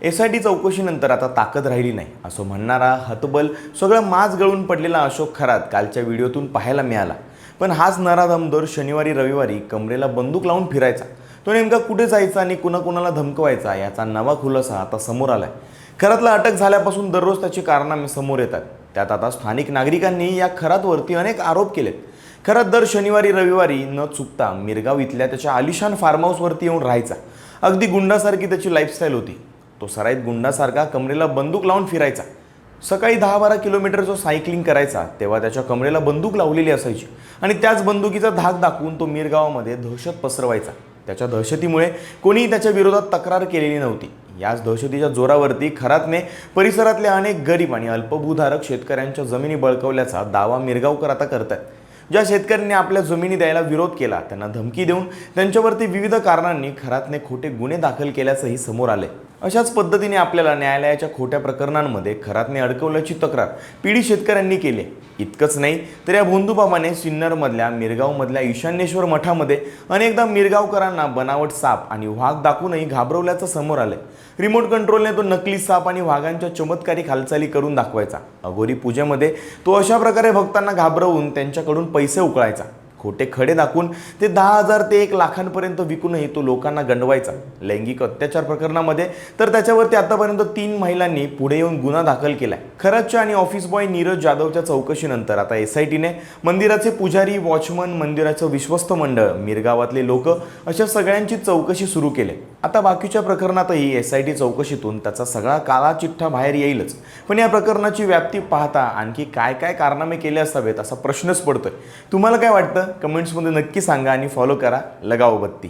SIT चौकशीनंतर आता ताकद राहिली नाही असं म्हणणारा हतबल सगळं माज गळून पडलेला अशोक खरात कालच्या व्हिडिओतून पाहायला मिळाला। पण हाच नराधम दर शनिवारी रविवारी कमरेला बंदूक लावून फिरायचा। तो नेमका कुठे जायचा आणि कुणाकुणाला धमकवायचा याचा नवा खुलासा आता समोर आलाय। खरातला अटक झाल्यापासून दररोज त्याची कारनामे समोर येतात। त्यात आता स्थानिक नागरिकांनी या खरातवरती अनेक आरोप केलेत। खरात दर शनिवारी रविवारी न चुकता मिरगाव इथल्या त्याच्या आलिशान फार्म हाऊसवरती येऊन राहायचा। अगदी गुंडासारखी त्याची लाईफस्टाईल होती। तो सराईत गुंडासारखा कमरेला बंदूक लावून फिरायचा। सकाळी 10-12 किलोमीटरचं सायकलिंग करायचा तेव्हा त्याच्या कमरेला बंदूक लावलेली असायची आणि त्याच बंदुकीचा धाक दाखवून तो मिरगावामध्ये दहशत पसरवायचा। त्याच्या दहशतीमुळे कोणीही त्याच्या विरोधात तक्रार केलेली नव्हती। याच दहशतीच्या जोरावरती खरातने परिसरातल्या अनेक गरीब आणि अल्पभूधारक शेतकऱ्यांच्या जमिनी बळकावल्याचा दावा मिरगावकर आता करतात। ज्या शेतकऱ्यांनी आपल्या जमिनी द्यायला विरोध केला त्यांना धमकी देऊन त्यांच्यावरती विविध कारणांनी खरातने खोटे गुन्हे दाखल केल्याचंही समोर आले। अशाच पद्धतीने आपल्याला न्यायालयाच्या खोट्या प्रकरणांमध्ये खरातने अडकवल्याची तक्रार पीडित शेतकऱ्यांनी केली। इतकंच नाही तर या भोंदूबाबाने सिन्नरमधल्या मिरगावमधल्या ईशान्येश्वर मठामध्ये अनेकदा मिरगावकरांना बनावट साप आणि वाघ दाखवूनही घाबरवल्याचं समोर आलंय। रिमोट कंट्रोलने तो नकली साप आणि वाघांच्या चमत्कारिक हालचाली करून दाखवायचा। अघोरी पूजेमध्ये तो अशा प्रकारे भक्तांना घाबरवून त्यांच्याकडून पैसे उकळायचा। खोटे खडे दाखवून ते 10,000 ते 1 लाखांपर्यंत विकूनही तो लोकांना गंडवायचा। लैंगिक अत्याचार प्रकरणामध्ये तर त्याच्यावरती आतापर्यंत 3 महिलांनी पुढे येऊन गुन्हा दाखल केलाय। खरातच्या आणि ऑफिस बॉय नीरज जाधवच्या चौकशीनंतर आता SITने मंदिराचे पुजारी, वॉचमन, मंदिराचं विश्वस्त मंडळ, मिरगावातले लोक अशा सगळ्यांची चौकशी सुरू केली। आता बाकीच्या प्रकरणातही SIT चौकशीतून त्याचा सगळा काळा चिठ्ठा बाहेर येईलच। पण या प्रकरणाची व्याप्ती पाहता आणखी काय काय कारनामे केले असावेत असा प्रश्नच पडतोय। तुम्हाला काय वाटतं? कमेंट्समध्ये नक्की सांगा आणि फॉलो करा लगाओ बत्ती।